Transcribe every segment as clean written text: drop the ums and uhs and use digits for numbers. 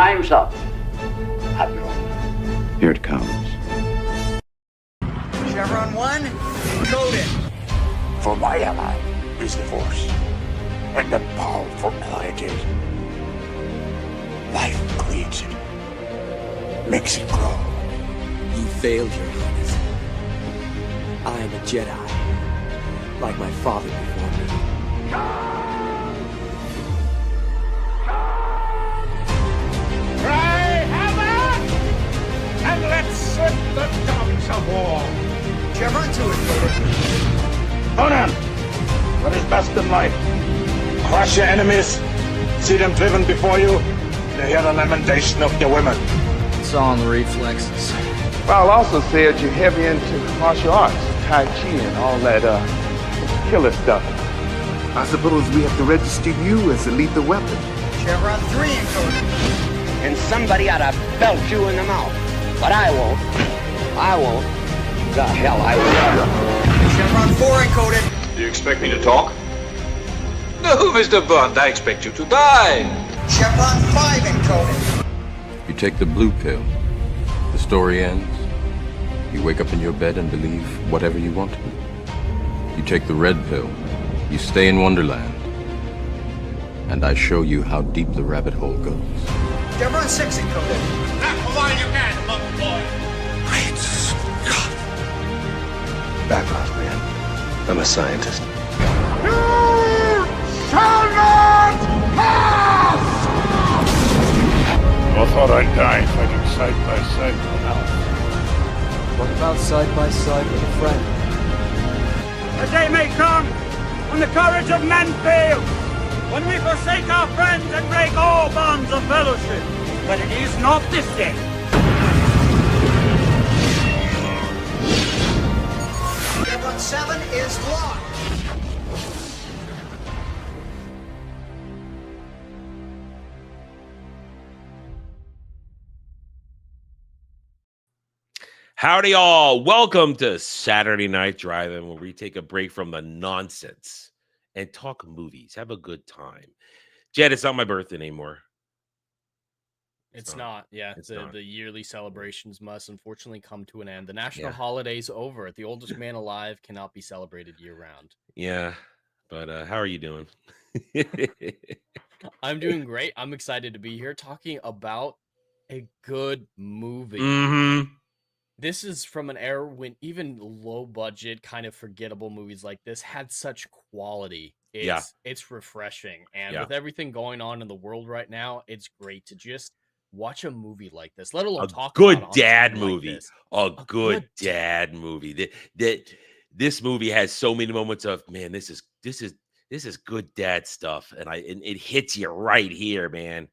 Time's up. Admiral. Here it comes. Chevron 1, coded. For my ally is the Force, and the powerful ally it is. Life creates it, makes it grow. You failed, Your Highness. I am a Jedi, like my father before me. Cry hammer, and let's set the dogs of war. Chevron 2 is coded. Conan, what is best in life? Crush your enemies, see them driven before you, to hear the lamentation of your women. It's all in the reflexes. Well, I'll also say that you're heavy into martial arts, Tai Chi and all that killer stuff. I suppose we have to register you as a lethal weapon. Chevron 3 encoded. And somebody ought to belt you in the mouth. But I won't. I won't. The hell I will. Chevron 4 encoded. Do you expect me to talk? No, Mr. Bond, I expect you to die. Chevron 5 encoded. You take the blue pill. The story ends. You wake up in your bed and believe whatever you want to. You take the red pill. You stay in Wonderland. And I show you how deep the rabbit hole goes. Chevron 6 encoded. Now, come on, you can, little boy. Great Scott. Back off, man. I'm a scientist. You shall not pass! I thought I'd die fighting side by side with an elf. What about side by side with a friend? The day may come when the courage of men fails, when we forsake our friends and break all bonds of fellowship. But it is not this day. Chevron 7 is locked. Howdy, all. Welcome to Saturday Night Drive-In, where we take a break from the nonsense and talk movies. Have a good time. Jed, it's not my birthday anymore. It's not. Yeah, It's not. The yearly celebrations must unfortunately come to an end. The national holiday's over. The oldest man alive cannot be celebrated year-round. Yeah, but how are you doing? I'm doing great. I'm excited to be here talking about a good movie. Mm-hmm. This is from an era when even low-budget, kind of forgettable movies like this had such quality. It's refreshing. And with everything going on in the world right now, it's great to just watch a movie like this, let alone talk about good dad movie. Like a good dad movie. This movie has so many moments of, man, this is good dad stuff, and it hits you right here, man.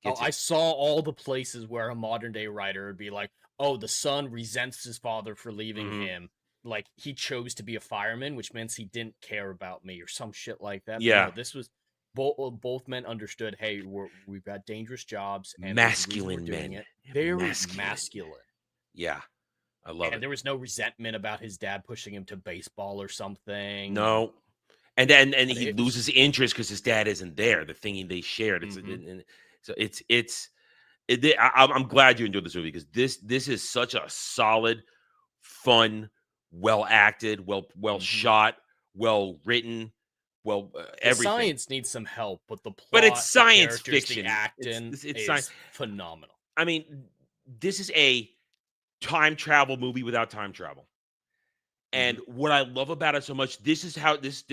I saw all the places where a modern day writer would be like, oh, the son resents his father for leaving him. Like, he chose to be a fireman, which means he didn't care about me or some shit like that. Yeah. But no, this was both men understood, hey, we've got dangerous jobs. And masculine men. Very masculine. Yeah. I love it. And there was no resentment about his dad pushing him to baseball or something. No. And then he loses interest because his dad isn't there, the thing they shared. I'm glad you enjoyed this movie, because this is such a solid, fun, well acted, well shot, well written, everything. The science needs some help, but the plot, but it's science the fiction. The acting is phenomenal. I mean, this is a time travel movie without time travel. And what I love about it so much, this is how this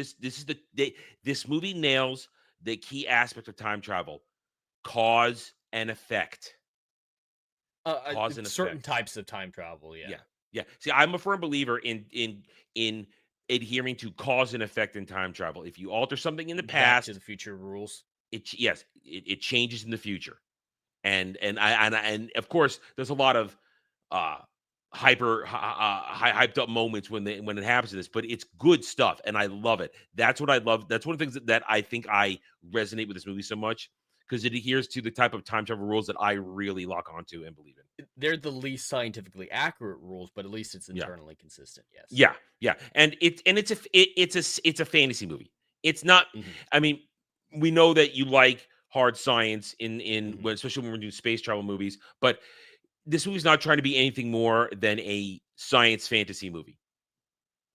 movie nails the key aspect of time travel: cause and effect. Cause and certain effect. Types of time travel. Yeah. See, I'm a firm believer in adhering to cause and effect in time travel. If you alter something in the past, Back to the Future rules. It changes in the future, and of course, there's a lot of hyped up moments when it happens to this, but it's good stuff, and I love it. That's what I love. That's one of the things that I think I resonate with this movie so much, because it adheres to the type of time travel rules that I really lock onto and believe in. They're the least scientifically accurate rules, but at least it's internally consistent. Yes. Yeah. And it's a fantasy movie. It's not. I mean, we know that you like hard science especially when we're doing space travel movies. But this movie's not trying to be anything more than a science fantasy movie.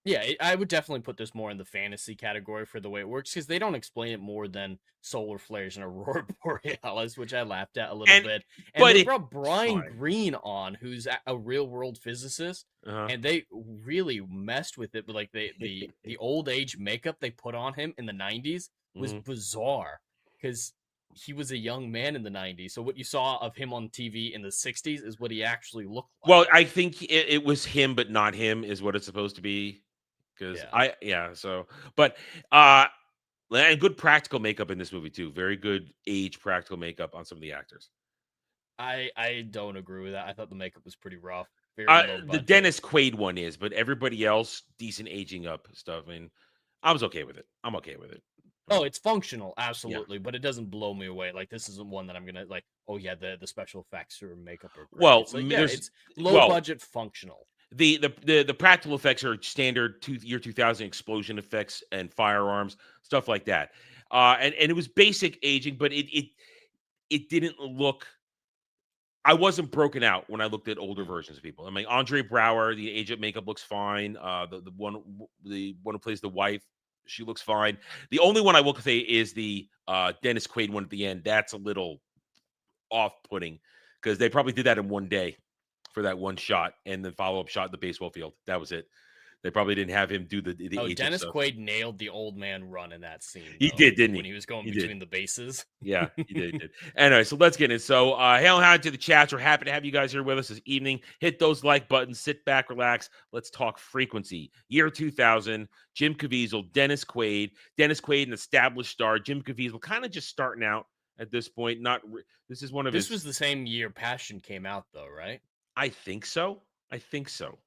Yeah, I would definitely put this more in the fantasy category for the way it works, because they don't explain it more than solar flares and aurora borealis, which I laughed at a little bit. And but they it- brought Brian Greene on, who's a real world physicist, and they really messed with it. But like the old age makeup they put on him in the 90s was bizarre, because he was a young man in the 90s. So what you saw of him on TV in the 60s is what he actually looked like. Well, I think it was him, but not him, is what it's supposed to be. Because and good practical makeup in this movie too. Very good age practical makeup on some of the actors. I don't agree with that. I thought the makeup was pretty rough. Very low The budget. Dennis Quaid one is, but everybody else decent aging up stuff. I mean, I was okay with it. I'm okay with it. Oh, it's functional, absolutely, but it doesn't blow me away. Like, this isn't one that I'm gonna like. Oh yeah, the special effects or makeup are great. Well, it's like, it's low budget, functional. The practical effects are standard year 2000 explosion effects and firearms, stuff like that. And it was basic aging, but it didn't look. I wasn't broken out when I looked at older versions of people. I mean, Andre Braugher, the age of makeup looks fine. The one who plays the wife, she looks fine. The only one I will say is the Dennis Quaid one at the end. That's a little off-putting because they probably did that in one day for that one shot, and then follow-up shot in the baseball field. That was it. They probably didn't have him do the Dennis Quaid nailed the old man run in that scene. He did, didn't he? When he was going between the bases. Yeah, he did. Anyway, so let's get in. So, hail and hi to the chats. We're happy to have you guys here with us this evening. Hit those like buttons. Sit back, relax. Let's talk frequency. Year 2000. Jim Caviezel, Dennis Quaid. Dennis Quaid, an established star. Jim Caviezel, kind of just starting out at this point. This is one of his. This was the same year Passion came out, though, right? I think so.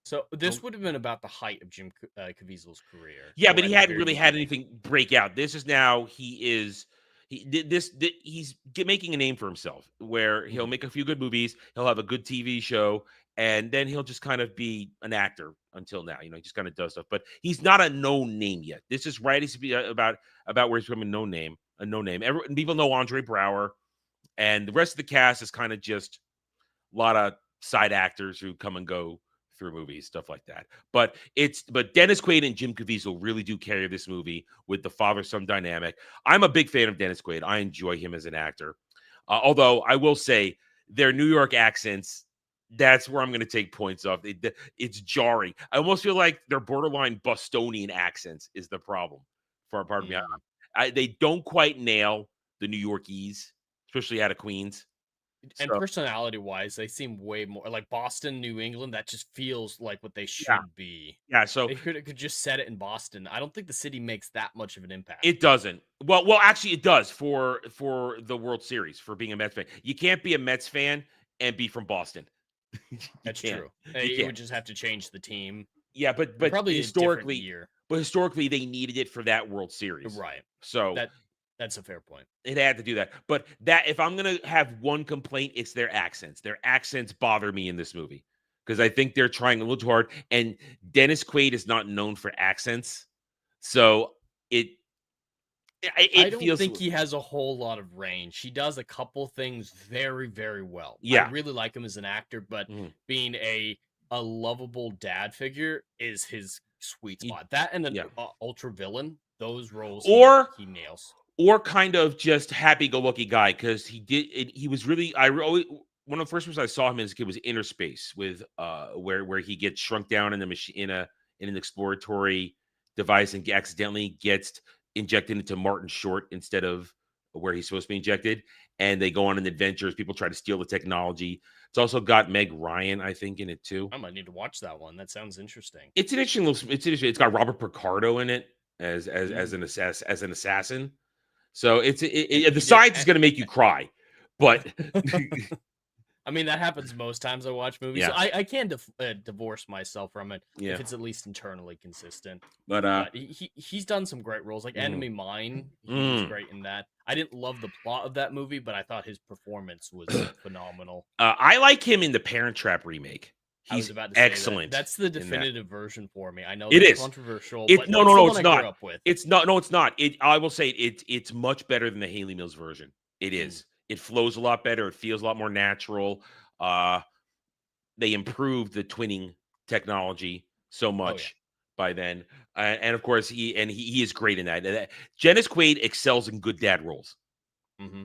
So this would have been about the height of Jim Caviezel's career. Yeah, but he hadn't really had anything break out. This is now he's making a name for himself, where he'll make a few good movies, he'll have a good TV show, and then he'll just kind of be an actor until now. He just kind of does stuff, but he's not a known name yet. This is right. He's about where he's becoming a known name. People know Andre Braugher, and the rest of the cast is kind of just a lot of side actors who come and go through movies, stuff like that. But Dennis Quaid and Jim Caviezel really do carry this movie with the father-son dynamic. I'm a big fan of Dennis Quaid. I enjoy him as an actor. Although I will say their New York accents, that's where I'm going to take points off. It's jarring. I almost feel like their borderline Bostonian accents is the problem for a part of me. They don't quite nail the New Yorkese, especially out of Queens. And personality-wise, they seem way more like Boston, New England. That just feels like what they should be. Yeah, so they could just set it in Boston. I don't think the city makes that much of an impact. It doesn't. Well, actually, it does for the World Series, for being a Mets fan. You can't be a Mets fan and be from Boston. That's true. You would just have to change the team. Yeah, but probably historically, they needed it for that World Series, right? So that's a fair point. It had to do that. But if I'm going to have one complaint, it's their accents. Their accents bother me in this movie because I think they're trying a little too hard. And Dennis Quaid is not known for accents. So I don't think he has a whole lot of range. He does a couple things very, very well. Yeah. I really like him as an actor, but being a lovable dad figure is his sweet spot. That and the ultra villain, those roles he nails. Or kind of just happy-go-lucky guy, because he was really. One of the first times I saw him as a kid was Inner Space, with where he gets shrunk down in the machine in an exploratory device and accidentally gets injected into Martin Short instead of where he's supposed to be injected, and they go on an adventure as people try to steal the technology. It's also got Meg Ryan, I think, in it too. I might need to watch that one. That sounds interesting. It's an interesting. It's got Robert Picardo in it as an assassin. So the science is going to make you cry, but I mean that happens most times I watch movies. Yeah. So I can't divorce myself from it if it's at least internally consistent. But he's done some great roles, like Enemy Mine. He's great in that. I didn't love the plot of that movie, but I thought his performance was phenomenal. I like him in the Parent Trap remake. He's excellent. That's the definitive version for me. I know it is controversial. But no, it's not. Up with. It's not. No, it's not. I will say it's much better than the Haley Mills version. It is. It flows a lot better. It feels a lot more natural. They improved the twinning technology so much by then, and of course he is great in that. Dennis Quaid excels in good dad roles.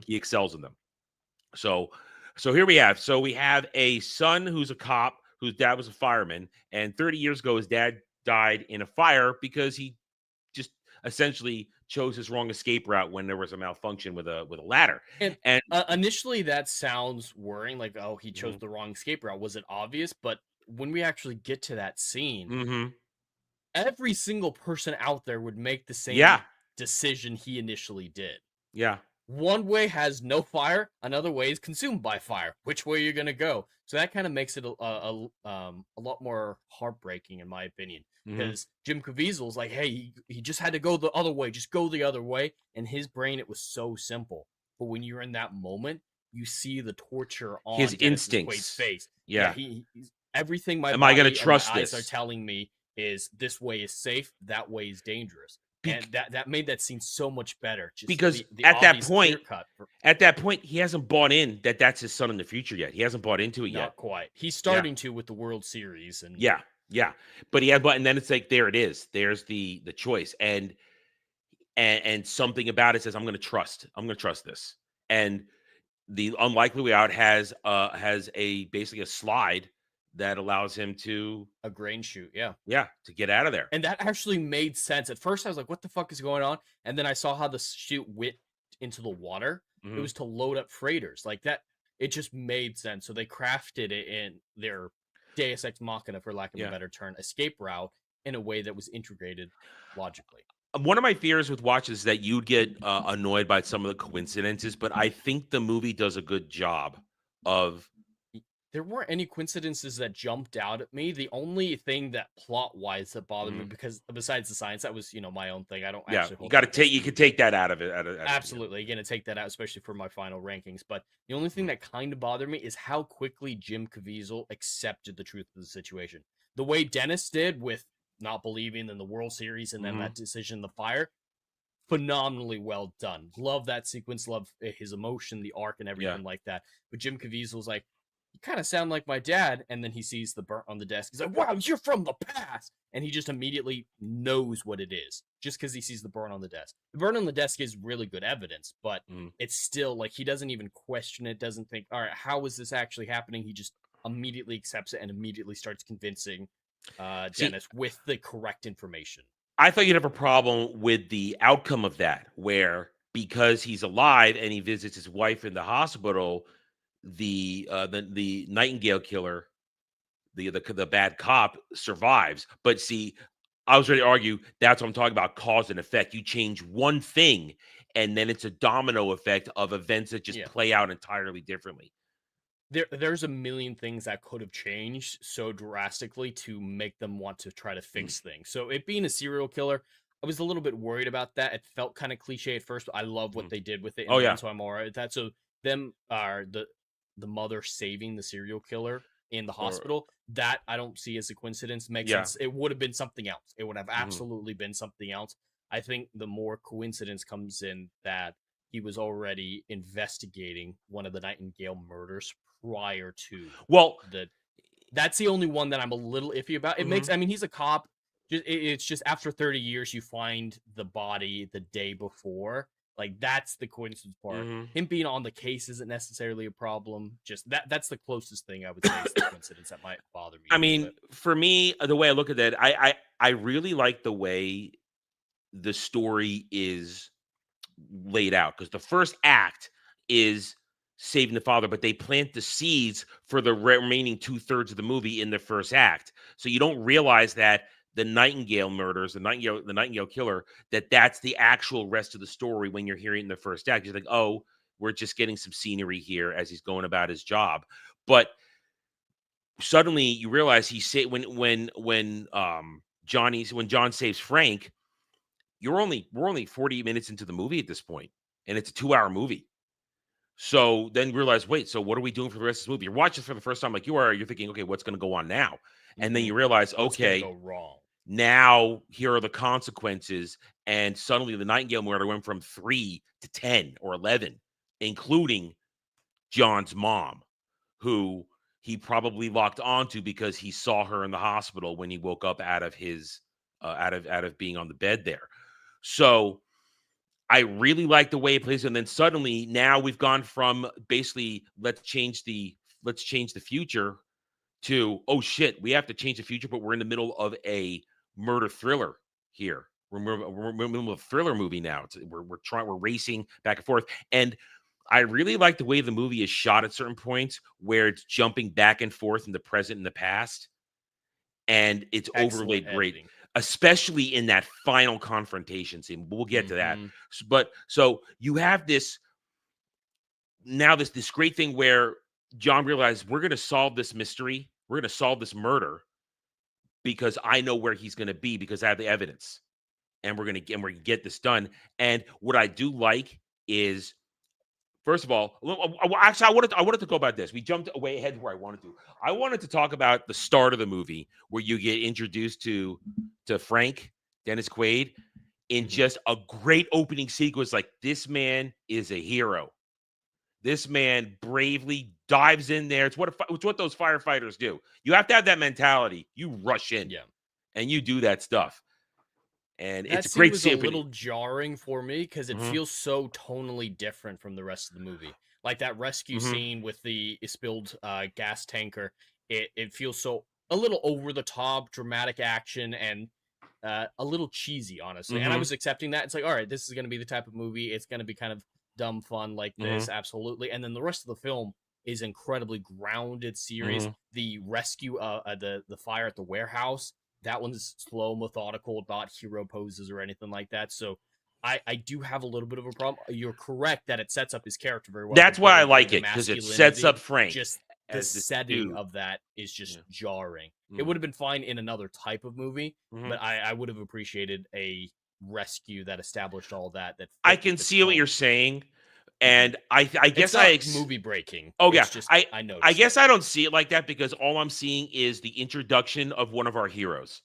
He excels in them. So here we have. So we have a son who's a cop whose dad was a fireman, and 30 years ago his dad died in a fire because he just essentially chose his wrong escape route when there was a malfunction with a ladder. And initially that sounds worrying, like, oh, he chose the wrong escape route. Was it obvious? But when we actually get to that scene, every single person out there would make the same decision he initially did. Yeah. One way has no fire, another way is consumed by fire. Which way you're gonna go? So that kind of makes it a lot more heartbreaking, in my opinion, because Jim Caviezel's like, hey, he just had to go the other way, just go the other way. In his brain, it was so simple. But when you're in that moment, you see the torture on his Dennis instincts. Quaid's face. Yeah, he's everything my am body I gonna and trust my eyes this? are telling me is this way is safe, that way is dangerous. And that made that scene so much better. Just because the at that point, he hasn't bought in that that's his son in the future yet. He hasn't bought into it yet. Not quite. He's starting to with the World Series, and yeah. But and then it's like there it is. There's the choice, and something about it says I'm going to trust this. And the unlikely way out has basically a slide that allows him to a grain chute, to get out of there. And that actually made sense. At first I was like, what the fuck is going on? And then I saw how the chute went into the water. It was to load up freighters. Like that, it just made sense. So they crafted it in their Deus Ex Machina, for lack of a better term, escape route in a way that was integrated logically. One of my fears with watches is that you'd get annoyed by some of the coincidences, but I think the movie does a good job of. There weren't any coincidences that jumped out at me. The only thing that plot-wise that bothered me, because besides the science, that was my own thing. I don't actually. You could take that out of it. Absolutely, you're gonna take that out, especially for my final rankings. But the only thing that kind of bothered me is how quickly Jim Caviezel accepted the truth of the situation. The way Dennis did with not believing in the World Series and then that decision, the fire. Phenomenally well done. Love that sequence. Love his emotion, the arc, and everything like that. But Jim Caviezel's like, you kind of sound like my dad. And then he sees the burnt on the desk. He's like, wow, you're from the past. And he just immediately knows what it is just because he sees the burn on the desk. The burn on the desk is really good evidence, but it's still like he doesn't even question it, doesn't think, all right, how is this actually happening? He just immediately accepts it and immediately starts convincing Dennis with the correct information. I thought you'd have a problem with the outcome of that, where because he's alive and he visits his wife in the hospital, the Nightingale killer, the bad cop, survives. But see, I was ready to argue that's what I'm talking about, cause and effect. You change one thing, and then it's a domino effect of events that just play out entirely differently. There's a million things that could have changed so drastically to make them want to try to fix things. So it being a serial killer, I was a little bit worried about that. It felt kind of cliche at first, but I love what they did with it. So I'm all right with that. So them are the mother saving the serial killer in the hospital. That I don't see as a coincidence. Makes sense. It would have been something else. It would have absolutely been something else. I think the more coincidence comes in that he was already investigating one of the Nightingale murders prior to that's the only one that I'm a little iffy about. It makes, I mean, he's a cop. It's just after 30 years, you find the body the day before. Like, that's the coincidence part. Him being on the case isn't necessarily a problem. Just that's the closest thing I would say is the coincidence that might bother me. I mean, for me, the way I look at that, I really like the way the story is laid out, because the first act is saving the father, but they plant the seeds for the remaining 2/3 of the movie in the first act. So you don't realize that the Nightingale murders, the Nightingale killer, that's the actual rest of the story when you're hearing the first act. You're like, oh, we're just getting some scenery here as he's going about his job. But suddenly you realize when John saves Frank, we're only 40 minutes into the movie at this point, and it's a 2-hour movie. So then you realize, wait, so what are we doing for the rest of the movie? You're watching for the first time like you're thinking, okay, what's going to go on now? And then you realize, okay, go wrong. Now here are the consequences. And suddenly the Nightingale murder went from 3 to 10 or 11 including John's mom, who he probably locked onto because he saw her in the hospital when he woke up out of his out of being on the bed there. So I really like the way it plays. And then suddenly now we've gone from basically let's change the future to, oh shit, we have to change the future, but we're in the middle of a murder thriller here. We're in the middle of a thriller movie now. We're racing back and forth. And I really like the way the movie is shot at certain points where it's jumping back and forth in the present and the past. And it's overlaid great, especially in that final confrontation scene. We'll get to that. But so you have this great thing where John realized we're going to solve this mystery. We're going to solve this murder because I know where he's going to be because I have the evidence, and we're going to get this done. And what I do like is, first of all, actually, I wanted to go about this. We jumped way ahead where I wanted to. I wanted to talk about the start of the movie where you get introduced to Frank, Dennis Quaid, in just a great opening sequence. Like, this man is a hero. This man bravely dives in there. It's what those firefighters do. You have to have that mentality. You rush in, and you do that stuff. And that it's a great scene was a little jarring for me because it feels so tonally different from the rest of the movie. Like that rescue scene with the spilled gas tanker, it feels so a little over the top, dramatic action, and a little cheesy, honestly. And I was accepting that. It's like, all right, this is going to be the type of movie. It's going to be kind of dumb fun like this, absolutely. And then the rest of the film is incredibly grounded, serious. The rescue, the fire at the warehouse, that one's slow, methodical, not hero poses or anything like that. So I do have a little bit of a problem. You're correct that it sets up his character very well. That's why I like it, because it sets up Frank. Just the setting of that is just jarring. It would have been fine in another type of movie, but I would have appreciated a rescue that established all that. I can see what you're saying. And I guess it's not movie breaking. Oh yeah, just, I guess I don't see it like that because all I'm seeing is the introduction of one of our heroes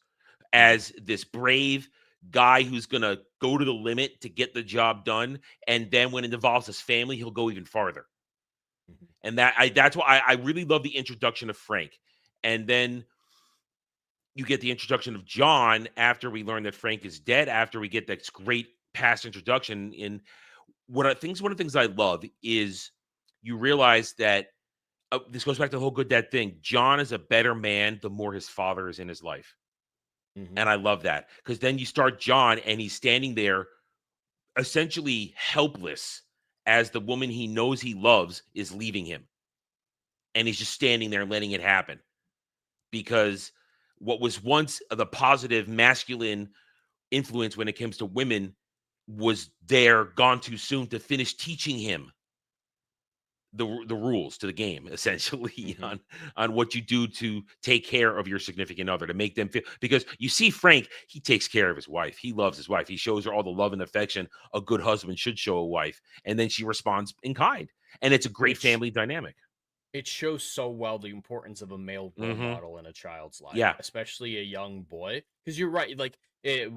as this brave guy who's gonna go to the limit to get the job done, and then when it involves his family, he'll go even farther. And that's why I really love the introduction of Frank, and then you get the introduction of John after we learn that Frank is dead. After we get that great past introduction in. One of the things I love is you realize that this goes back to the whole good dad thing. John is a better man the more his father is in his life. And I love that because then you start John and he's standing there essentially helpless as the woman he knows he loves is leaving him. And he's just standing there letting it happen because what was once the positive masculine influence when it comes to women was there gone too soon to finish teaching him the rules to the game, essentially on what you do to take care of your significant other, to make them feel, because you see Frank, he takes care of his wife. He loves his wife. He shows her all the love and affection a good husband should show a wife. And then she responds in kind. And it's a great family dynamic. It shows so well the importance of a male role model in a child's life, especially a young boy. Because you're right, like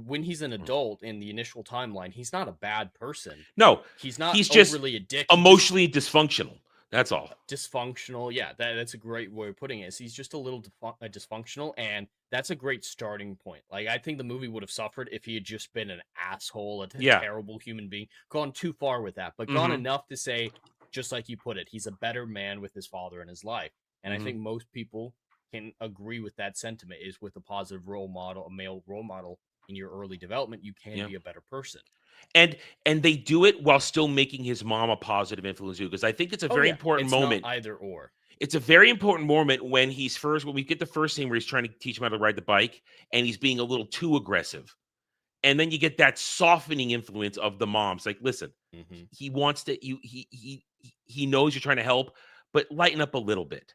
when he's an adult in the initial timeline, he's not a bad person. No, he's not. He's overly just addicted. Emotionally dysfunctional. That's all. Dysfunctional. Yeah, that's a great way of putting it. He's just a little dysfunctional, and that's a great starting point. Like, I think the movie would have suffered if he had just been an asshole, a terrible human being, gone too far with that, but gone enough to say, just like you put it, he's a better man with his father in his life. And I think most people can agree with that sentiment, is with a positive role model, a male role model in your early development, you can be a better person. And they do it while still making his mom a positive influence too, because I think it's a very important moment. Not either or. It's a very important moment when we get the first scene where he's trying to teach him how to ride the bike and he's being a little too aggressive. And then you get that softening influence of the mom. It's like, listen, he wants to, he knows you're trying to help, but lighten up a little bit.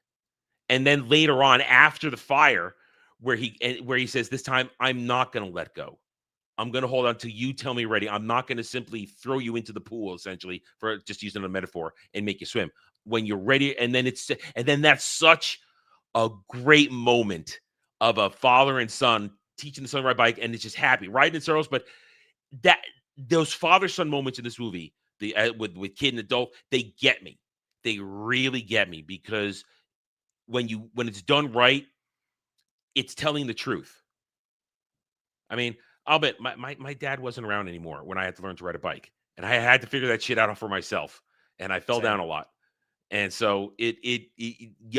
And then later on, after the fire, where he says, this time I'm not going to let go. I'm going to hold on till you tell me ready. I'm not going to simply throw you into the pool, essentially, for just using a metaphor, and make you swim. When you're ready, and then that's such a great moment of a father and son teaching the son to ride bike, and it's just happy, riding in circles. But those father-son moments in this movie with kid and adult, they get me. They really get me because when it's done right, it's telling the truth. I mean, I'll bet my dad wasn't around anymore when I had to learn to ride a bike, and I had to figure that shit out for myself, and I fell down a lot, and so you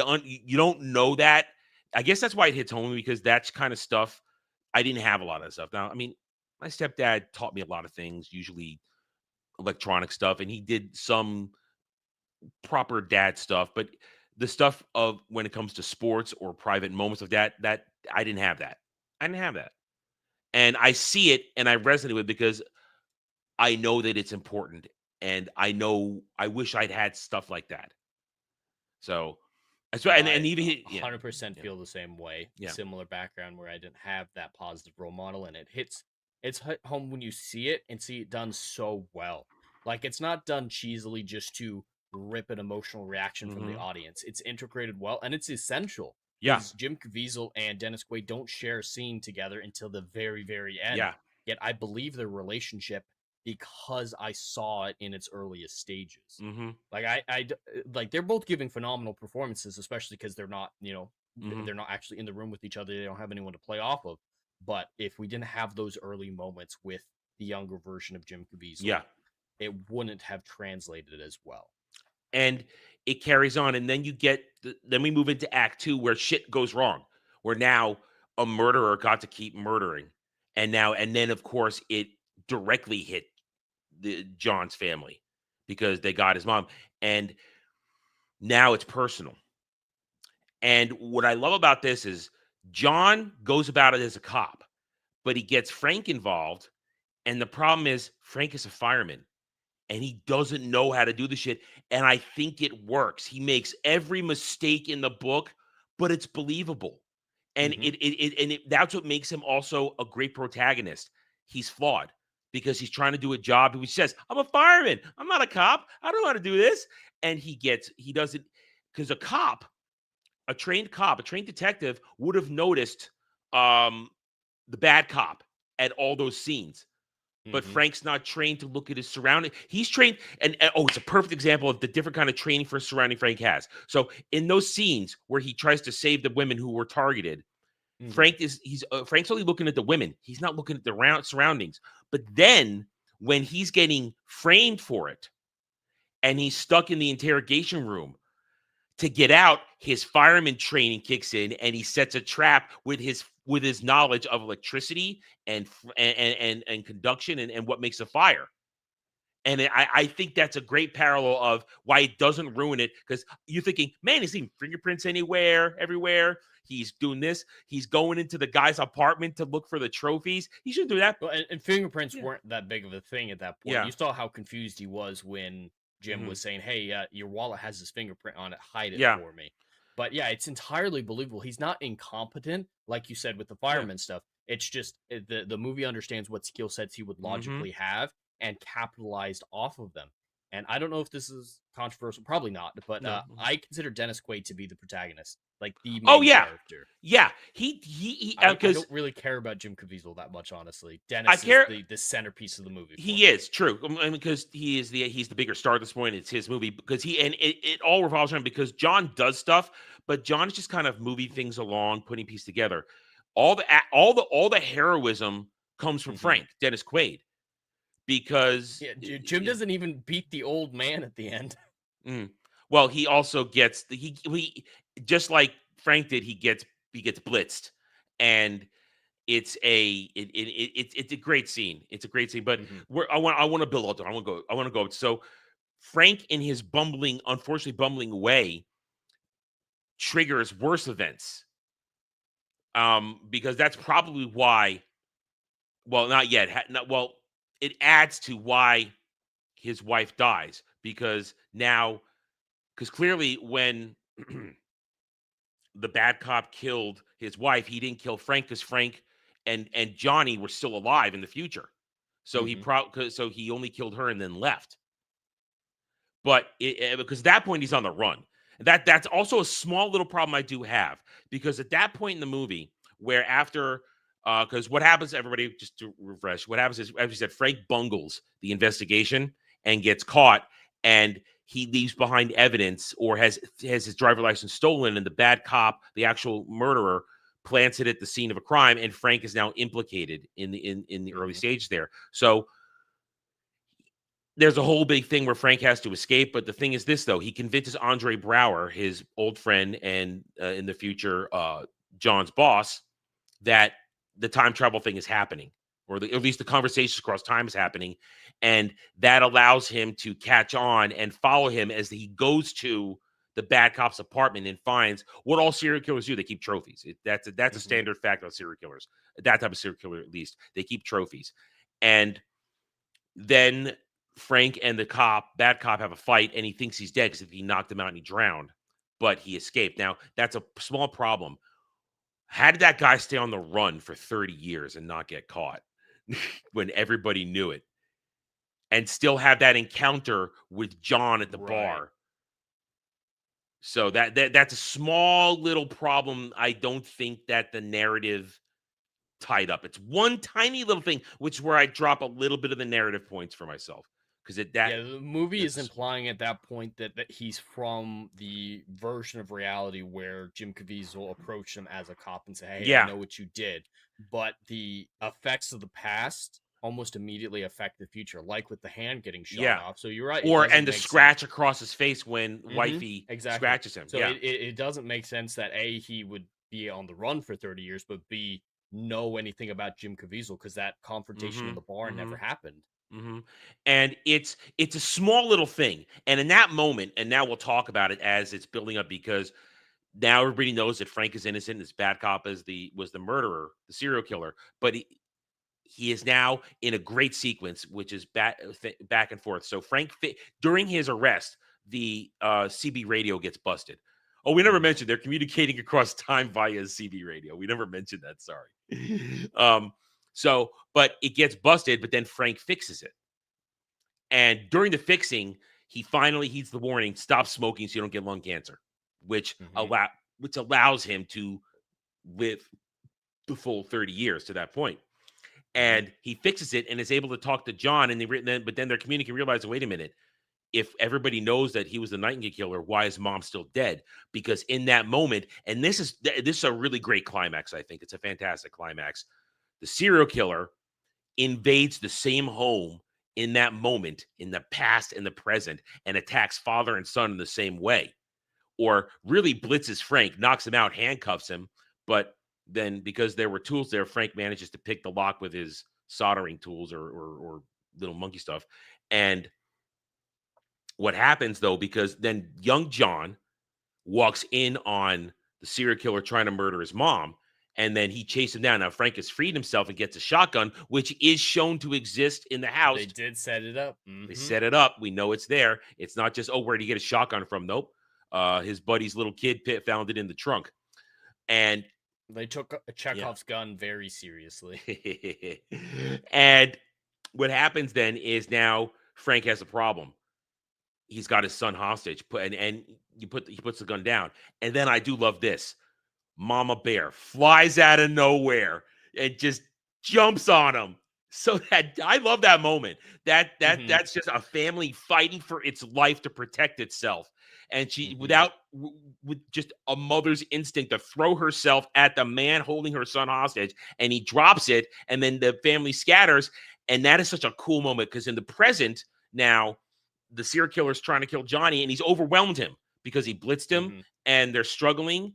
don't know that. I guess that's why it hits home, because that's kind of stuff I didn't have a lot of that stuff. Now, I mean, my stepdad taught me a lot of things, usually electronic stuff, and he did some proper dad stuff, but the stuff of when it comes to sports or private moments of that I didn't have that. I didn't have that. And I see it and I resonate with it because I know that it's important, and I wish I'd had stuff like that. So that's why, and even 100% feel the same way. Yeah. Similar background where I didn't have that positive role model, and it's hit home when you see it and see it done so well. Like, it's not done cheesily just to rip an emotional reaction from the audience. It's integrated well, and it's essential. Yeah. Jim Caviezel and Dennis Quaid don't share a scene together until the very, very end. Yeah. Yet I believe their relationship because I saw it in its earliest stages. Like, they're both giving phenomenal performances, especially because they're not, they're not actually in the room with each other. They don't have anyone to play off of. But if we didn't have those early moments with the younger version of Jim Caviezel, it wouldn't have translated as well. And it carries on, and then then we move into Act 2, where shit goes wrong, where now a murderer got to keep murdering, and then of course it directly hit John's family because they got his mom, and now it's personal. And what I love about this is John goes about it as a cop, but he gets Frank involved, and the problem is Frank is a fireman. And he doesn't know how to do the shit. And I think it works. He makes every mistake in the book, but it's believable. And that's what makes him also a great protagonist. He's flawed because he's trying to do a job. He says, I'm a fireman. I'm not a cop. I don't know how to do this. And he doesn't, because a trained detective would have noticed the bad cop at all those scenes. But Frank's not trained to look at his surroundings. He's trained, and it's a perfect example of the different kind of training for surrounding Frank has. So in those scenes where he tries to save the women who were targeted, Frank's only looking at the women. He's not looking at the surroundings. But then when he's getting framed for it, and he's stuck in the interrogation room, to get out, his fireman training kicks in, and he sets a trap with his knowledge of electricity and conduction and what makes a fire. And I think that's a great parallel of why it doesn't ruin it, because you're thinking, man, he's seeing fingerprints everywhere. He's doing this. He's going into the guy's apartment to look for the trophies. He shouldn't do that. Well, and fingerprints weren't that big of a thing at that point. Yeah. You saw how confused he was when Jim was saying, hey, your wallet has his fingerprint on it. Hide it for me. But yeah, it's entirely believable. He's not incompetent, like you said, with the fireman stuff. It's just the movie understands what skill sets he would logically have and capitalized off of them. And I don't know if this is controversial. Probably not. But I consider Dennis Quaid to be the protagonist, like the main character. Yeah. I don't really care about Jim Caviezel that much, honestly. Dennis is the centerpiece of the movie. He is, true. I mean, because he's the bigger star at this point. It's his movie because it all revolves around, because John does stuff, but John is just kind of moving things along, putting pieces together. All the heroism comes from Frank, Dennis Quaid. Because Jim doesn't even beat the old man at the end. Well, he also gets he just like Frank did. He gets blitzed, and it's a great scene. It's a great scene. But I want to build up. I want to go. So Frank, in his unfortunately bumbling way, triggers worse events. Because that's probably why. Well, not yet. It adds to why his wife dies, because clearly when the bad cop killed his wife, he didn't kill Frank, because Frank and Johnny were still alive in the future. So he only killed her and then left. But because at that point he's on the run. That's also a small little problem I do have, because at that point in the movie, where after because what happens, everybody, just to refresh, what happens is, as you said, Frank bungles the investigation, and gets caught, and he leaves behind evidence or has his driver's license stolen, and the bad cop, the actual murderer, plants it at the scene of a crime, and Frank is now implicated in the early stage there. So there's a whole big thing where Frank has to escape, but the thing is this, though. He convinces Andre Brower, his old friend and in the future John's boss, that the time travel thing is happening, or at least the conversations across time is happening, and that allows him to catch on and follow him as he goes to the bad cop's apartment and finds what all serial killers do. They keep trophies. That's a standard fact of serial killers. That type of serial killer, at least, they keep trophies. And then Frank and the bad cop, have a fight, and he thinks he's dead because he knocked him out and he drowned, but he escaped. Now, that's a small problem. How did that guy stay on the run for 30 years and not get caught when everybody knew it, and still have that encounter with John at the bar? So that's a small little problem. I don't think that the narrative tied up. It's one tiny little thing, which is where I drop a little bit of the narrative points for myself. Because the movie is implying at that point that he's from the version of reality where Jim Caviezel approached him as a cop and said, "Hey, I know what you did," but the effects of the past almost immediately affect the future, like with the hand getting shot off. So you're right, and the scratch across his face when wifey scratches him. So it doesn't make sense that A, he would be on the run for 30 years, but B, know anything about Jim Caviezel, because that confrontation in the bar never happened. And it's a small little thing, and in that moment, and now we'll talk about it as it's building up, because now everybody knows that Frank is innocent. This bad cop was the murderer, the serial killer, but he is now in a great sequence, which is back and forth. So Frank, during his arrest, the CB radio gets busted. Oh, we never mentioned they're communicating across time via CB radio. We never mentioned that. Sorry. But it gets busted, but then Frank fixes it. And during the fixing, he finally heeds the warning, stop smoking so you don't get lung cancer, which allows him to live the full 30 years to that point. And he fixes it and is able to talk to John, but then they're communicating, realizing, wait a minute, if everybody knows that he was the Nightingale killer, why is mom still dead? Because in that moment, and this is a really great climax, I think. It's a fantastic climax. The serial killer invades the same home in that moment, in the past and the present, and attacks father and son in the same way. Or really blitzes Frank, knocks him out, handcuffs him. But then because there were tools there, Frank manages to pick the lock with his soldering tools or little monkey stuff. And what happens, though, because then young John walks in on the serial killer trying to murder his mom, and then he chases him down. Now, Frank has freed himself and gets a shotgun, which is shown to exist in the house. They did set it up. They set it up. We know it's there. It's not just, oh, where did he get a shotgun from? Nope. His buddy's little kid found it in the trunk. And they took Chekhov's gun very seriously. And what happens then is now Frank has a problem. He's got his son hostage, and he puts the gun down. And then I do love this. Mama Bear flies out of nowhere and just jumps on him. So that I love that moment. That's just a family fighting for its life to protect itself. And she, with just a mother's instinct to throw herself at the man holding her son hostage, and he drops it, and then the family scatters. And that is such a cool moment, because in the present now, the serial killer is trying to kill Johnny, and he's overwhelmed him because he blitzed him, and they're struggling,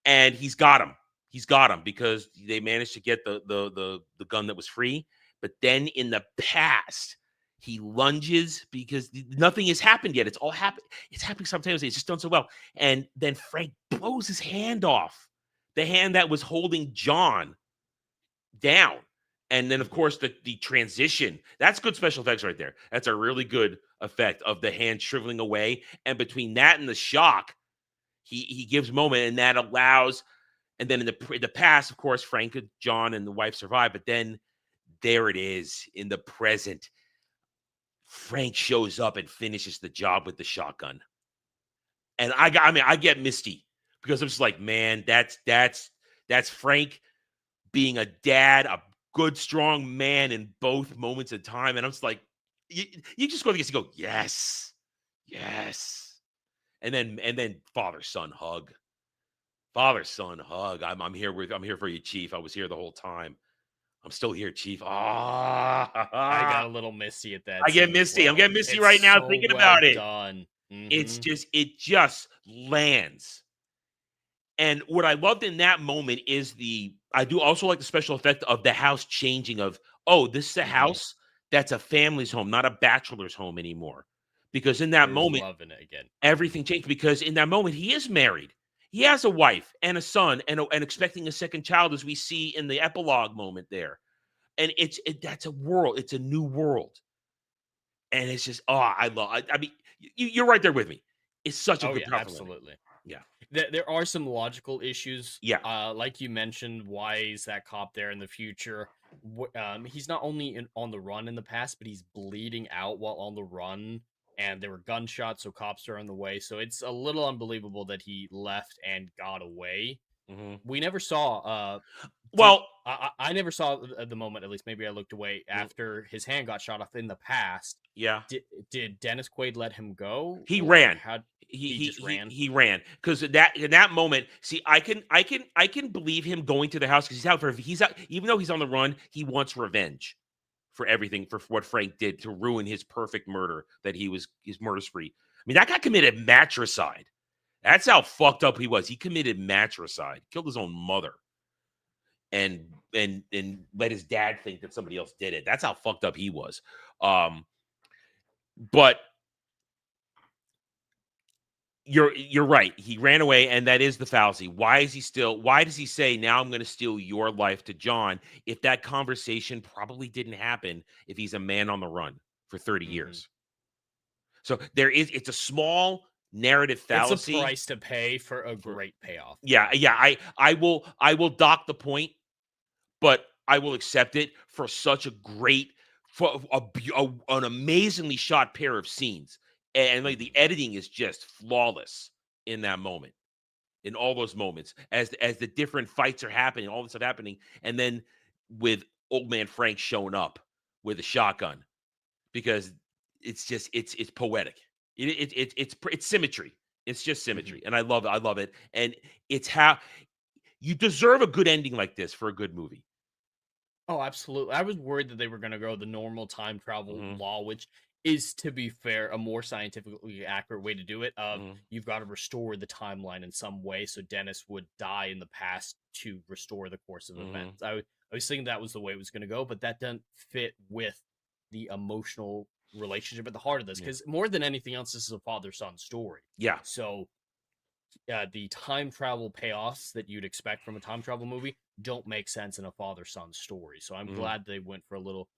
and he's got him. He's got him because they managed to get the gun that was free. But then in the past, he lunges because nothing has happened yet. It's all happened. It's happening sometimes. It's just done so well. And then Frank blows his hand off, the hand that was holding John down. And then, of course, the transition. That's good special effects right there. That's a really good effect of the hand shriveling away. And between that and the shock, he gives a moment, and that allows. And then in the past, of course, Frank, John, and the wife survive. But then there it is in the present. Frank shows up and finishes the job with the shotgun. And I get misty, because I'm just like, man, that's Frank being a dad, a good, strong man in both moments of time. And I'm just like, you just go to go, yes, yes, and then father-son hug. Father-son hug. I'm here for you, Chief. I was here the whole time. I'm still here, Chief. I got a little misty at that. I get scene as misty. I'm well. getting misty It's right now so thinking well about it. done. It just lands. And what I loved in that moment is I do also like the special effect of the house changing of, oh, this is a house that's a family's home, not a bachelor's home anymore. Because in that moment, loving it again. Everything changed because in that moment, he is married. He has a wife and a son and expecting a second child, as we see in the epilogue moment there. And that's a world. It's a new world. And it's just, I mean, you're right there with me. It's such a good powerful absolutely. Yeah. There are some logical issues. Yeah. Like you mentioned, why is that cop there in the future? He's not only on the run in the past, but he's bleeding out while on the run. And there were gunshots, so cops are on the way. So it's a little unbelievable that he left and got away. We never saw. I never saw at the moment. At least, maybe I looked away after his hand got shot off in the past. Yeah. Did Dennis Quaid let him go? He ran. He just ran. He ran because in that moment. See, I can believe him going to the house because he's out. Even though he's on the run, he wants revenge for everything, for what Frank did to ruin his perfect murder, that his murder spree. I mean, that guy committed matricide. That's how fucked up he was. He committed matricide, killed his own mother, and let his dad think that somebody else did it. That's how fucked up he was. But you're right. He ran away, and that is the fallacy. Why does he say, now I'm going to steal your life to John, if that conversation probably didn't happen if he's a man on the run for 30 years? So it's a small narrative fallacy. It's a price to pay for a great payoff. Yeah. I will dock the point, but I will accept it for such a great, an amazingly shot pair of scenes. And like the editing is just flawless in that moment, in all those moments, as the different fights are happening, all this stuff happening, and then with old man Frank showing up with a shotgun, because it's just it's poetic. It's symmetry. It's just symmetry, and I love it. And it's how you deserve a good ending like this for a good movie. Oh, absolutely. I was worried that they were going to go the normal time travel law, which is, to be fair, a more scientifically accurate way to do it. You've got to restore the timeline in some way, so Dennis would die in the past to restore the course of events. I was thinking that was the way it was going to go, but that doesn't fit with the emotional relationship at the heart of this, because more than anything else, this is a father-son story. Yeah. So the time travel payoffs that you'd expect from a time travel movie don't make sense in a father-son story. So I'm glad they went for a little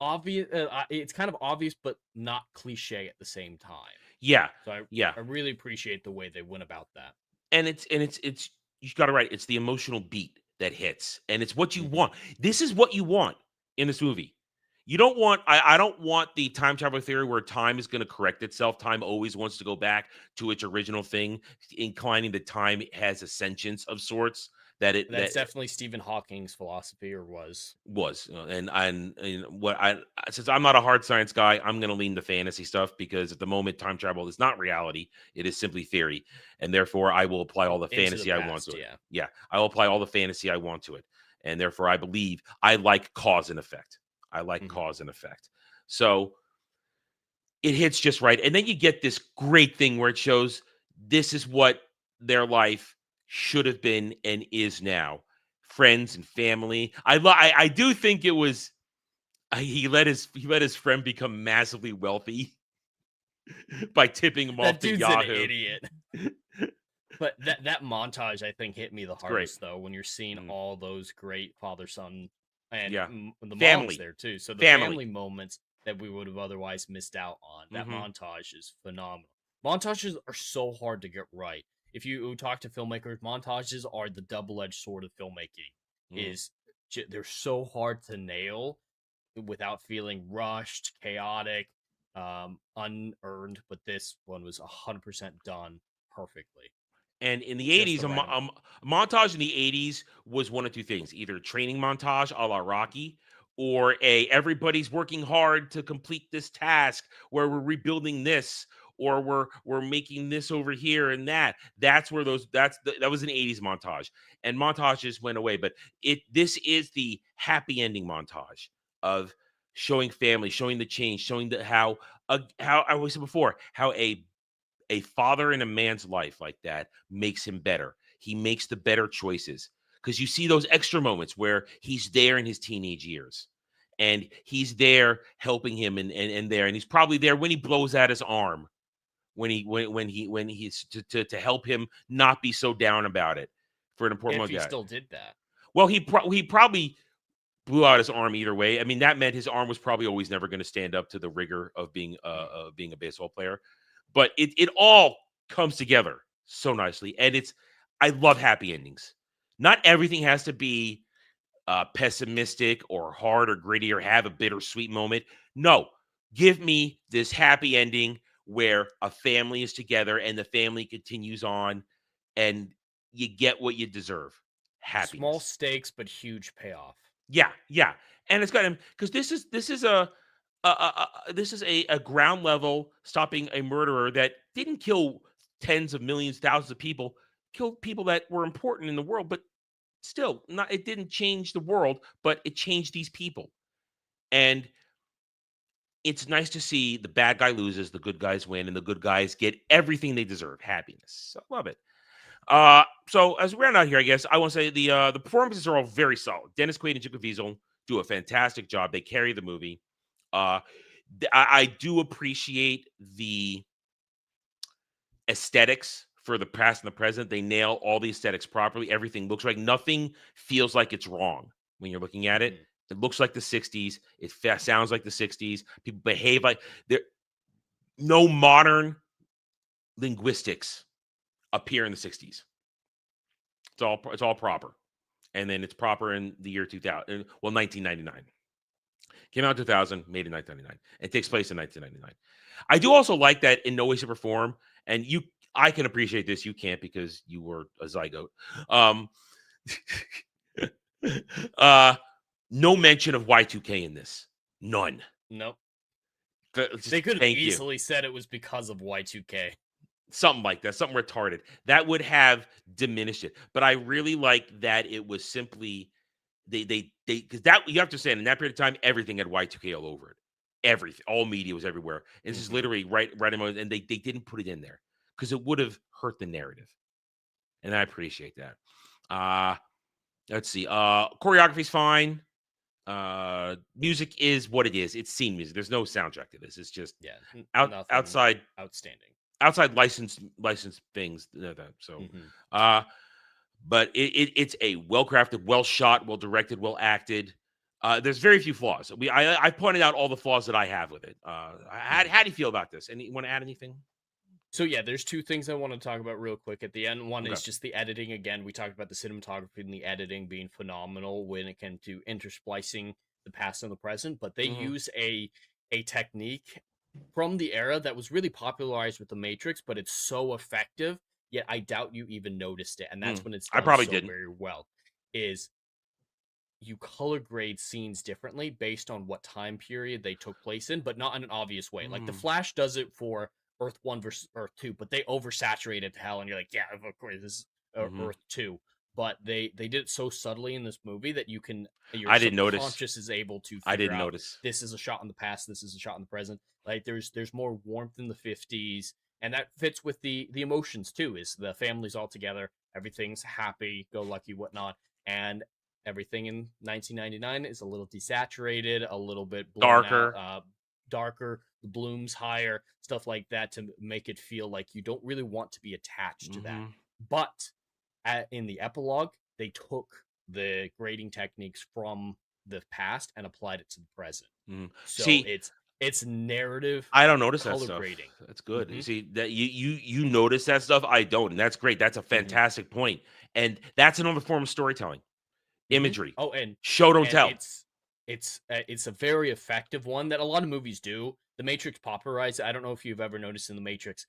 obvious. It's kind of obvious, but not cliche at the same time. Yeah. So I really appreciate the way they went about that. And it's you got it right. It's the emotional beat that hits, and it's what you want. This is what you want in this movie. You don't want, I don't want the time travel theory where time is going to correct itself. Time always wants to go back to its original thing, inclining that time has a sentience of sorts. That's definitely Stephen Hawking's philosophy, or was. And since I'm not a hard science guy, I'm going to lean to fantasy stuff, because at the moment, time travel is not reality; it is simply theory, and therefore I will apply all the fantasy I want to it. Yeah, I will apply all the fantasy I want to it, and therefore I believe I like cause and effect. I like cause and effect, so it hits just right, and then you get this great thing where it shows this is what their life should have been and is now. Friends and family. I do think it was he let his friend become massively wealthy by tipping him off to Yahoo. An idiot. But that montage, I think, hit me the hardest, though, when you're seeing all those great father-son and the family moms there too. So the family moments that we would have otherwise missed out on. That montage is phenomenal. Montages are so hard to get right. If you talk to filmmakers, montages are the double-edged sword of filmmaking. They're so hard to nail without feeling rushed, chaotic, unearned. But this one was 100% done perfectly. And in the 80s, a montage in the 80s was one of two things: either a training montage a la Rocky, or everybody's working hard to complete this task, where we're rebuilding this, or we're making this over here and that. That's where that was an 80s montage, and montages went away. But this is the happy ending montage of showing family, showing the change, showing how I always said before, how a father in a man's life like that makes him better. He makes the better choices, because you see those extra moments where he's there in his teenage years, and he's there helping him, and he's probably there when he blows out his arm, when he's to help him not be so down about it for an important If moment. he still did that. Well, he probably blew out his arm either way. I mean, that meant his arm was probably always never going to stand up to the rigor of being a baseball player. But it all comes together so nicely, and I love happy endings. Not everything has to be pessimistic or hard or gritty or have a bittersweet moment. No, give me this happy ending where a family is together and the family continues on, and you get what you deserve. Happiness. Small stakes but huge payoff. Yeah, and it's got him, because this is a ground level stopping a murderer that didn't kill tens of millions, thousands of people, killed people that were important in the world, but still, it didn't change the world, but it changed these people. And it's nice to see the bad guy loses, the good guys win, and the good guys get everything they deserve. Happiness. So love it. So as we round out here, I guess I want to say the performances are all very solid. Dennis Quaid and Jim Caviezel do a fantastic job. They carry the movie. I do appreciate the aesthetics for the past and the present. They nail all the aesthetics properly. Everything looks right. Nothing feels like it's wrong when you're looking at it. It looks like the 60s. It sounds like the 60s. People behave like there. No modern linguistics appear in the 60s. It's all proper. And then it's proper in the year 2000. Well, 1999. Came out in 2000, made in 1999. It takes place in 1999. I do also like that in no way, shape, or form. And I can appreciate this. You can't, because you were a zygote. No mention of Y2K in this. None. Nope. They could have easily said it was because of Y2K. Something like that. Something retarded. That would have diminished it. But I really like that it was simply they because that, you have to say, in that period of time, everything had Y2K all over it. Everything, all media was everywhere. And this is literally right in moment, and they didn't put it in there because it would have hurt the narrative. And I appreciate that. Let's see. Choreography's fine. Music is what it is. It's scene music. There's no soundtrack to this. It's just outside outstanding. Outside licensed things. So, but it's a well-crafted, well-shot, well-directed, well-acted. There's very few flaws. I pointed out all the flaws that I have with it. How do you feel about this? And you want to add anything? So yeah, there's two things I want to talk about real quick at the end. One is just the editing. Again, we talked about the cinematography and the editing being phenomenal when it came to intersplicing the past and the present. But they use a technique from the era that was really popularized with The Matrix, but it's so effective, yet I doubt you even noticed it. And that's when it's done very well, is you color grade scenes differently based on what time period they took place in, but not in an obvious way. Like The Flash does it for Earth 1 versus Earth 2, but they oversaturate it to hell, and you're like, yeah, of course, this is Earth 2. But they did it so subtly in this movie that your subconscious is able to figure out this is a shot in the past, this is a shot in the present. Like there's more warmth in the 50s, and that fits with the emotions too. Is the family's all together, everything's happy, go lucky, whatnot, and everything in 1999 is a little desaturated, a little bit darker, the bloom's higher, stuff like that, to make it feel like you don't really want to be attached to that. But in the epilogue, they took the grading techniques from the past and applied it to the present. So it's narrative. I don't notice that stuff. Grading. That's good. You see that you notice that stuff. I don't, and that's great. That's a fantastic point. And that's another form of storytelling, imagery. Oh, and show don't tell. it's a very effective one that a lot of movies do. The Matrix popularized. I don't know if you've ever noticed in the Matrix,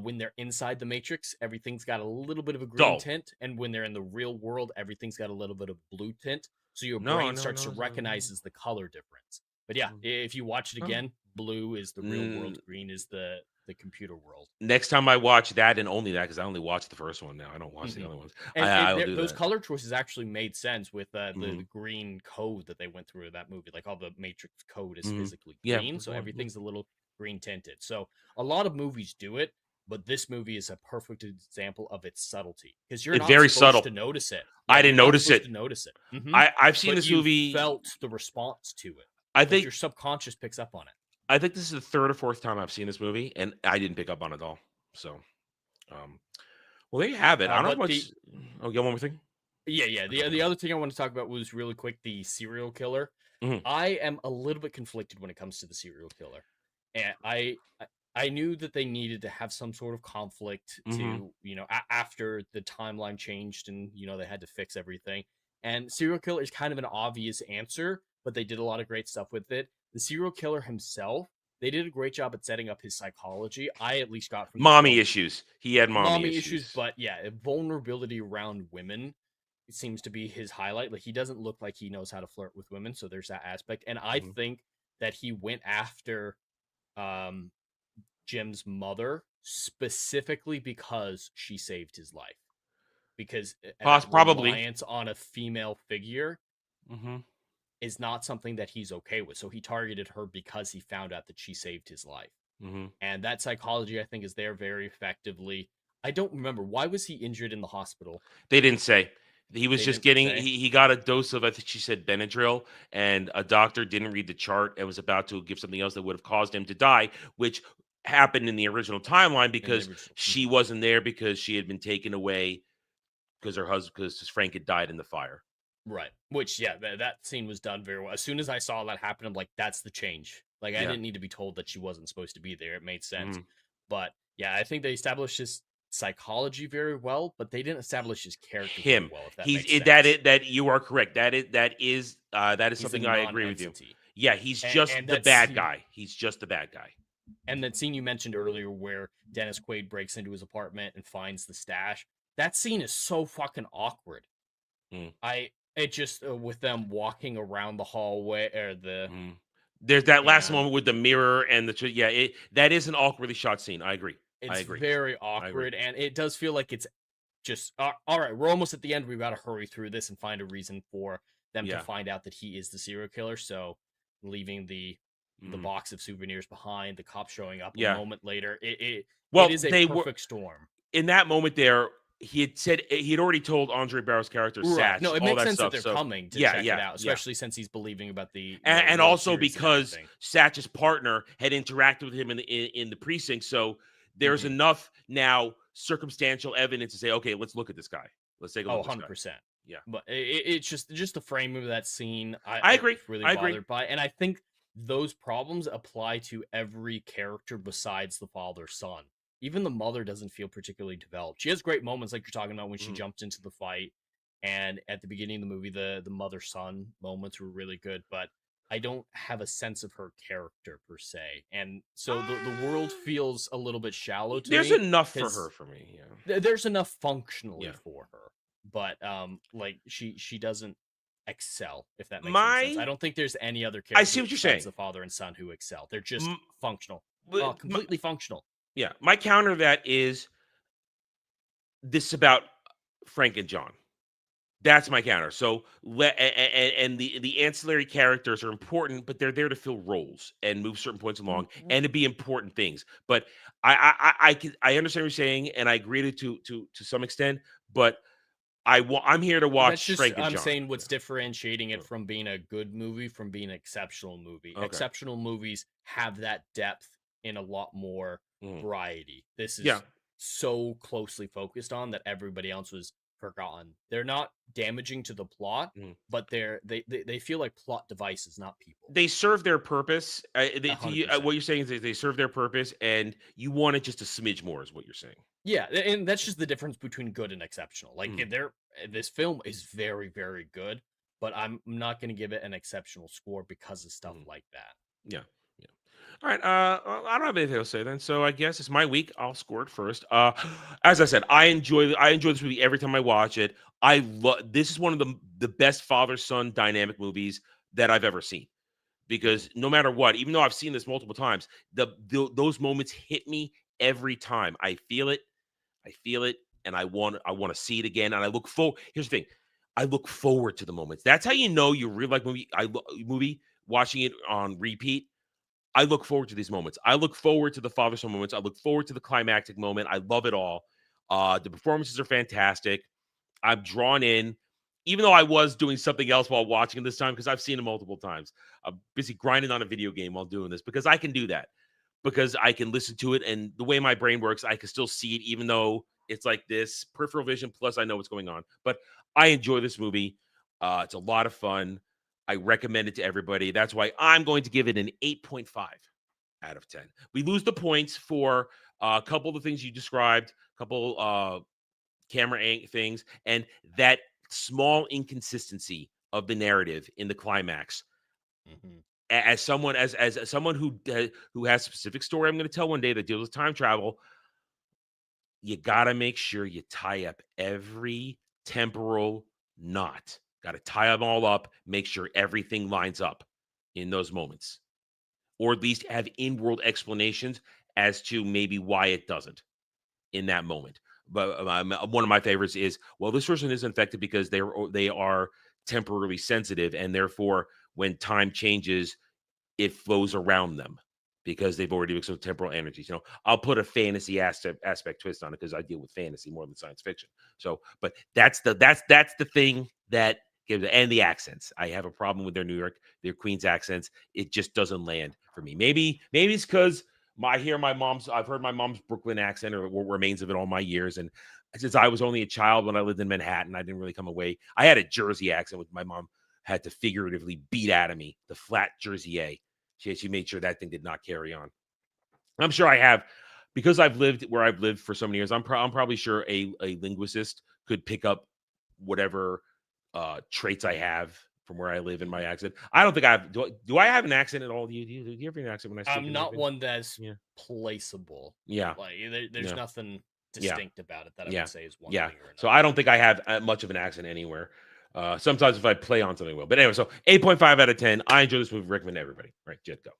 when they're inside the Matrix, everything's got a little bit of a green tint, and when they're in the real world, everything's got a little bit of blue tint. So your brain starts to recognize the color difference. But yeah, if you watch it again, blue is the real world, green is the computer world. Next time I watch that, and only that, because I only watched the first one now. I don't watch the other ones. And those color choices actually made sense with the green code that they went through in that movie. Like all the Matrix code is physically green, so everything's a little green tinted. So a lot of movies do it, but this movie is a perfect example of its subtlety, because you're not very supposed subtle to notice it. I didn't notice it. To notice it. I've seen this movie. Felt the response to it. I think your subconscious picks up on it. I think this is the third or fourth time I've seen this movie, and I didn't pick up on it at all. So, well, there you have it. I don't know much. Oh, you got one more thing? Yeah. The other thing I want to talk about was really quick, the serial killer. I am a little bit conflicted when it comes to the serial killer, and I knew that they needed to have some sort of conflict to, after the timeline changed and, they had to fix everything. And serial killer is kind of an obvious answer, but they did a lot of great stuff with it. The serial killer himself, they did a great job at setting up his psychology. I at least got from mommy issues. He had mommy issues. But yeah, vulnerability around women, it seems to be his highlight. Like, he doesn't look like he knows how to flirt with women, so there's that aspect. And I think that he went after Jim's mother specifically because she saved his life. Because probably reliance on a female figure is not something that he's okay with. So he targeted her because he found out that she saved his life. And that psychology, I think, is there very effectively. I don't remember. Why was he injured in the hospital? They didn't say. He was just getting, he got a dose of, I think she said Benadryl, and a doctor didn't read the chart and was about to give something else that would have caused him to die, which happened in the original timeline because she wasn't there because she had been taken away because her husband, because Frank had died in the fire. Right. Which, yeah, that scene was done very well. As soon as I saw that happen, I'm like, that's the change. Like, I didn't need to be told that she wasn't supposed to be there. It made sense. But yeah, I think they established his psychology very well, but they didn't establish his character very well. If that makes sense. That you are correct. That is something I agree with you. Yeah, he's just the bad guy. He's just the bad guy. And that scene you mentioned earlier where Dennis Quaid breaks into his apartment and finds the stash, that scene is so fucking awkward. It just with them walking around the hallway or the there's that last moment with the mirror and the that is an awkwardly shot scene. I agree. It's very awkward, and it does feel like it's just all right. We're almost at the end. We've got to hurry through this and find a reason for them to find out that he is the serial killer. So leaving the box of souvenirs behind, the cop showing up a moment later. It is a perfect storm. In that moment there, he had already told Andre Barrow's character Satch. No, it makes sense that they're coming to check it out, especially since he's believing about the and also because Satch's partner had interacted with him in the precinct. So there's enough now circumstantial evidence to say, okay, let's look at this guy. Let's take a look. 100%. Yeah, but it's just the framing of that scene. I agree. Really bothered by, and I think those problems apply to every character besides the father-son. Even the mother doesn't feel particularly developed. She has great moments, like you're talking about when she jumped into the fight, and at the beginning of the movie, the mother-son moments were really good. But I don't have a sense of her character per se, and so the world feels a little bit shallow to me. There's enough for her for me. Yeah, there's enough functionally for her, but like she doesn't excel, if that makes any sense. I don't think there's any other character. I see what you're saying. The father and son who excel. They're just functional, completely functional. Yeah, my counter to that is this about Frank and John. That's my counter. So, and the ancillary characters are important, but they're there to fill roles and move certain points along and to be important things. But I understand what you're saying, and I agree to some extent. But I'm here to watch Frank and John. I'm saying what's differentiating it from being a good movie from being an exceptional movie. Okay. Exceptional movies have that depth in a lot more variety. This is so closely focused on that everybody else was forgotten. They're not damaging to the plot, but they feel like plot devices, not people. They serve their purpose. What you're saying is they serve their purpose, and you want it just a smidge more, is what you're saying. Yeah, and that's just the difference between good and exceptional. Like this film is very, very good, but I'm not going to give it an exceptional score because of stuff like that. Yeah. All right. I don't have anything else to say then. So I guess it's my week. I'll score it first. As I said, I enjoy this movie every time I watch it. This is one of the best father-son dynamic movies that I've ever seen. Because no matter what, even though I've seen this multiple times, those moments hit me every time. I feel it, and I want to see it again. And I look forward. Here's the thing: I look forward to the moments. That's how you know you really like movie. Watching it on repeat, I look forward to these moments. I look forward to the father-son moments. I look forward to the climactic moment. I love it all. The performances are fantastic. I'm drawn in. Even though I was doing something else while watching this time, because I've seen it multiple times. I'm busy grinding on a video game while doing this because I can do that. Because I can listen to it, and the way my brain works, I can still see it, even though it's like this peripheral vision, plus I know what's going on. But I enjoy this movie. It's a lot of fun. I recommend it to everybody. That's why I'm going to give it an 8.5 out of 10. We lose the points for a couple of the things you described, a couple camera things, and that small inconsistency of the narrative in the climax. As someone who has a specific story I'm going to tell one day that deals with time travel, you got to make sure you tie up every temporal knot. Got to tie them all up, make sure everything lines up in those moments, or at least have in-world explanations as to maybe why it doesn't in that moment. But one of my favorites is, well, this person is infected because they are temporarily sensitive, and therefore when time changes, it flows around them because they've already mixed with temporal energies. I'll put a fantasy aspect twist on it because I deal with fantasy more than science fiction. So, but that's the thing that gives it, and the accents. I have a problem with their Queen's accents. It just doesn't land for me. Maybe it's because I've heard my mom's Brooklyn accent, or what remains of it, all my years. And since I was only a child when I lived in Manhattan, I didn't really come away. I had a Jersey accent, with my mom had to figuratively beat out of me the flat Jersey A. She made sure that thing did not carry on. I'm sure I have, because I've lived where I've lived for so many years. I'm probably sure a linguist could pick up whatever traits I have from where I live in my accent. I don't think I have. Do I have an accent at all? Do you have an accent when I speak? I'm not one that's placeable. Yeah. Like there's nothing distinct about it that I would say is one thing or another. So I don't think I have much of an accent anywhere. Sometimes if I play on something, I will. But anyway, so 8.5 out of 10. I enjoy this movie. Recommend to everybody. All right, Jed, go.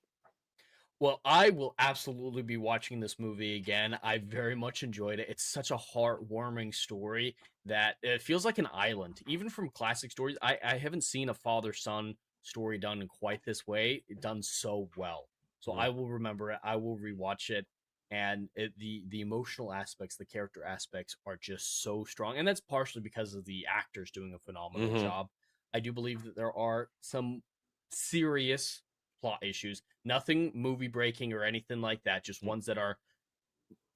Well, I will absolutely be watching this movie again. I very much enjoyed it. It's such a heartwarming story that it feels like an island. Even from classic stories, I haven't seen a father-son story done in quite this way, done so well. So I will remember it. I will rewatch it. And the emotional aspects, the character aspects are just so strong. And that's partially because of the actors doing a phenomenal job. I do believe that there are some serious plot issues, nothing movie breaking or anything like that, just ones that are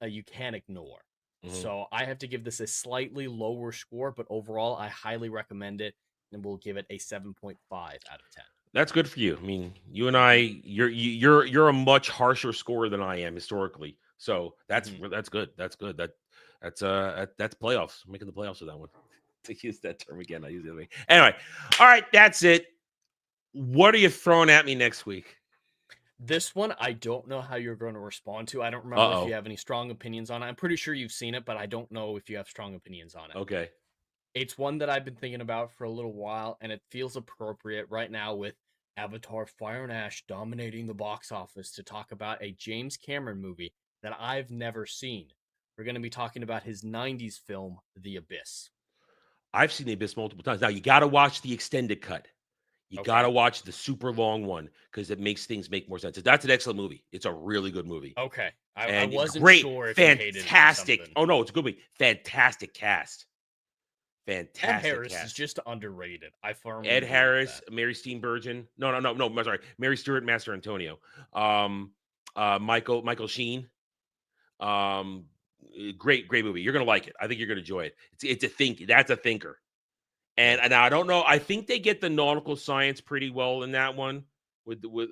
you can't ignore. So I have to give this a slightly lower score, but overall I highly recommend it, and we'll give it a 7.5 out of 10. That's good for you. I mean, you and I, you're a much harsher scorer than I am historically. So that's good. That's playoffs. I'm making the playoffs with that one. To use that term again, I use it anyway. Anyway, all right, that's it. What are you throwing at me next week? This one, I don't know how you're going to respond to. I don't remember if you have any strong opinions on it. I'm pretty sure you've seen it, but I don't know if you have strong opinions on it. Okay. It's one that I've been thinking about for a little while, and it feels appropriate right now with Avatar: Fire and Ash dominating the box office to talk about a James Cameron movie that I've never seen. We're going to be talking about his 90s film, The Abyss. I've seen The Abyss multiple times. Now, you got to watch the extended cut. You got to watch the super long one because it makes things make more sense. That's an excellent movie. It's a really good movie. Okay. I wasn't sure if fantastic. you hated it or Oh, no, it's a good movie. Fantastic cast. Fantastic Ed Harris cast. is just underrated. I firmly Ed Harris, that. Mary Steenburgen. No, sorry. Mary Stewart, Master Antonio. Michael Sheen. Great movie. You're gonna like it. I think you're gonna enjoy it. That's a thinker. And I don't know. I think they get the nautical science pretty well in that one.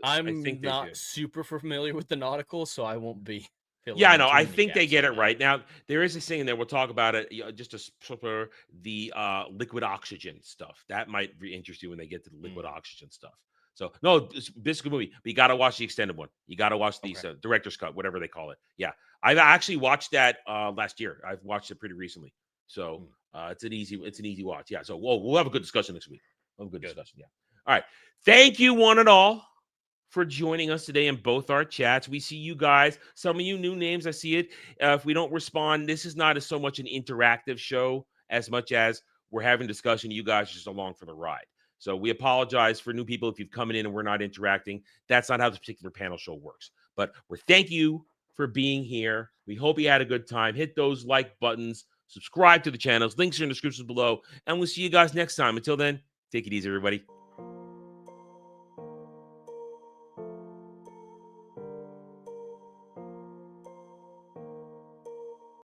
I'm not super familiar with the nautical, so I won't be Yeah, I know. I think they get it right. Now, there is a thing there. We'll talk about it. Just to the liquid oxygen stuff. That might be interesting when they get to the liquid oxygen stuff. So, no, this is a good movie. But you got to watch the extended one. You got to watch the director's cut, whatever they call it. Yeah. I've actually watched that last year. I've watched it pretty recently. So, it's an easy watch. Yeah. So, we'll have a good discussion next week. We'll have a good discussion. Yeah. All right. Thank you, one and all, for joining us today in both our chats. We see you guys. Some of you new names, I see it. If we don't respond, this is not so much an interactive show as much as we're having discussion. You guys are just along for the ride. So we apologize for new people if you've come in and we're not interacting. That's not how this particular panel show works. But we're thank you for being here. We hope you had a good time. Hit those like buttons. Subscribe to the channels. Links are in the description below. And we'll see you guys next time. Until then, take it easy, everybody.